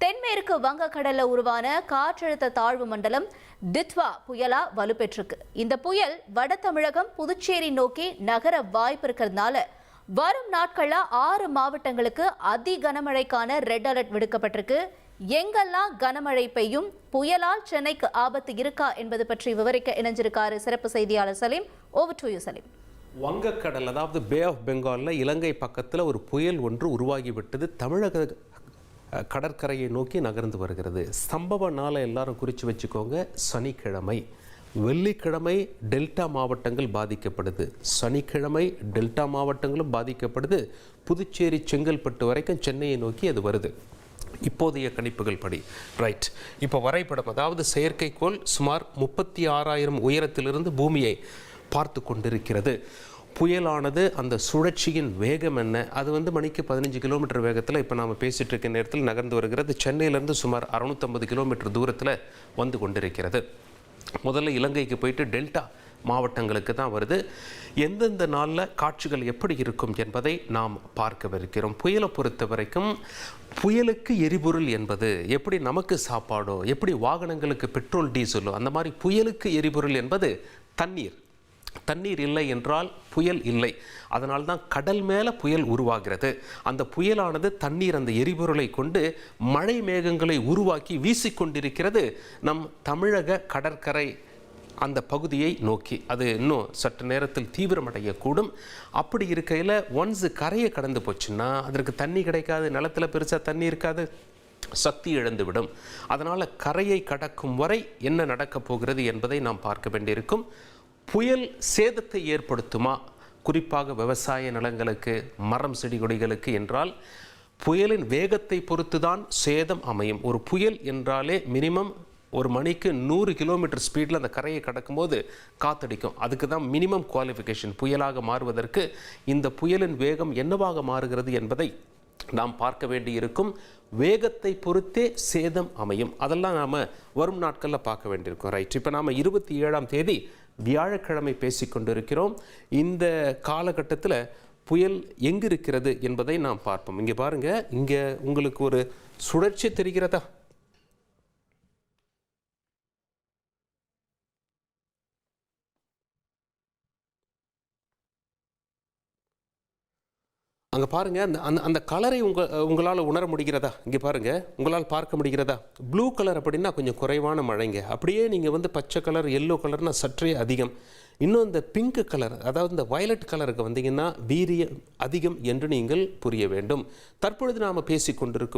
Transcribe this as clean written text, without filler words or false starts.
தென்மேற்கு வங்கக்கடல்ல உருவான காற்றழுத்த தாழ்வு மண்டலம் டித்வா புயலா வலுப்பெற்றிருக்கு. இந்த புயல் வட தமிழகம் புதுச்சேரி நோக்கி நகர வாய்ப்பு இருக்கிறதுனால வரும் நாட்கள்ல 6 மாவட்டங்களுக்கு அதி கனமழைக்கான ரெட் அலர்ட் விடுக்கப்பட்டிருக்கு. எங்கெல்லாம் கனமழை பெய்யும், புயலால் சென்னைக்கு ஆபத்து இருக்கா என்பது பற்றி விவரிக்க இணைஞ்சிருக்காரு சிறப்பு செய்தியாளர் Salim. Over to you Salim. வங்கக்கடல் அதாவது பே ஆஃப் பெங்கால்ல இலங்கை பக்கத்தில் ஒரு புயல் ஒன்று உருவாகிவிட்டது. தமிழக கடற்கரையை நோக்கி நகர்ந்து வருகிறது. சம்பவ நாளை எல்லாரும் குறித்து வச்சுக்கோங்க. சனிக்கிழமை, வெள்ளிக்கிழமை டெல்டா மாவட்டங்கள் பாதிக்கப்படுது, சனிக்கிழமை டெல்டா மாவட்டங்களும் பாதிக்கப்படுது. புதுச்சேரி செங்கல்பட்டு வரைக்கும் சென்னையை நோக்கி அது வருது. இப்போதைய கணிப்புகள் படி ரைட். இப்போ வரைபடம், அதாவது செயற்கைக்கோள் சுமார் 36,000 உயரத்திலிருந்து பூமியை பார்த்து கொண்டிருக்கிறது. புயலானது அந்த சுழற்சியின் வேகம் என்ன, அது மணிக்கு 15 கிலோமீட்டர் வேகத்தில் இப்போ நாம் பேசிகிட்டு இருக்க நேரத்தில் நகர்ந்து வருகிறது. சென்னையிலேருந்து சுமார் 650 கிலோமீட்டர் தூரத்தில் வந்து கொண்டிருக்கிறது. முதல்ல இலங்கைக்கு போயிட்டு டெல்டா மாவட்டங்களுக்கு தான் வருது. எந்தெந்த நாளில் காட்சிகள் எப்படி இருக்கும் என்பதை நாம் பார்க்கவிருக்கிறோம். புயலை பொறுத்த வரைக்கும் புயலுக்கு எரிபொருள் என்பது எப்படி நமக்கு சாப்பாடோ, எப்படி வாகனங்களுக்கு பெட்ரோல் டீசலோ, அந்த மாதிரி புயலுக்கு எரிபொருள் என்பது தண்ணீர். தண்ணீர் இல்லை என்றால் புயல் இல்லை. அதனால் தான் கடல் மேலே புயல் உருவாகிறது. அந்த புயலானது தண்ணீர், அந்த எரிபொருளை கொண்டு மழை மேகங்களை உருவாக்கி வீசிக்கொண்டிருக்கிறது நம் தமிழக கடற்கரை அந்த பகுதியை நோக்கி. அது இன்னும் சற்று நேரத்தில் தீவிரமடையக்கூடும். அப்படி இருக்கையில் ஒன்ஸ் கரையை கடந்து போச்சுன்னா அதற்கு தண்ணி கிடைக்காது, நிலத்தில் பெருசாக தண்ணி இருக்காது, சக்தி இழந்துவிடும். அதனால் கரையை கடக்கும் வரை என்ன நடக்கப் போகிறது என்பதை நாம் பார்க்க வேண்டியிருக்கும். புயல் சேதத்தை ஏற்படுத்துமா, குறிப்பாக விவசாய நிலங்களுக்கு, மரம் செடி கொடிகளுக்கு என்றால் புயலின் வேகத்தை பொறுத்து தான் சேதம் அமையும். ஒரு புயல் என்றாலே மினிமம் ஒரு மணிக்கு 100 கிலோமீட்டர் ஸ்பீடில் அந்த கரையை கடக்கும்போது காத்தடிக்கும். அதுக்கு தான் மினிமம் குவாலிஃபிகேஷன். புயலாக மாறுவதற்கு இந்த புயலின் வேகம் என்னவாக மாறுகிறது என்பதை நாம் பார்க்க வேண்டி இருக்கும். வேகத்தை பொறுத்தே சேதம் அமையும். அதெல்லாம் நாம் வரும் நாட்களில் பார்க்க வேண்டியிருக்கோம். ரைட். இப்போ நாம் 27ஆம் தேதி வியாழக்கிழமை பேசிக்கொண்டிருக்கிறோம். இந்த காலகட்டத்தில் புயல் எங்கு இருக்கிறது என்பதை நாம் பார்ப்போம். இங்கே பாருங்கள், இங்கே உங்களுக்கு ஒரு சுழற்சி தெரிகிறதா? அங்கே பாருங்கள், அந்த கலரை உங்களால் உணர முடிகிறதா? இங்கே பாருங்கள், உங்களால் பார்க்க முடிகிறதா? ப்ளூ கலர் அப்படின்னா கொஞ்சம் குறைவான மழைங்க. அப்படியே நீங்கள் பச்சை கலர், எல்லோ கலர்னா சற்றே அதிகம். இன்னும் இந்த பிங்க் கலர், அதாவது இந்த வயலட் கலருக்கு வந்தீங்கன்னா வீரியம் அதிகம் என்று நீங்கள் புரிய வேண்டும். தற்பொழுது நாம் பேசிக்கொண்டிருக்கும்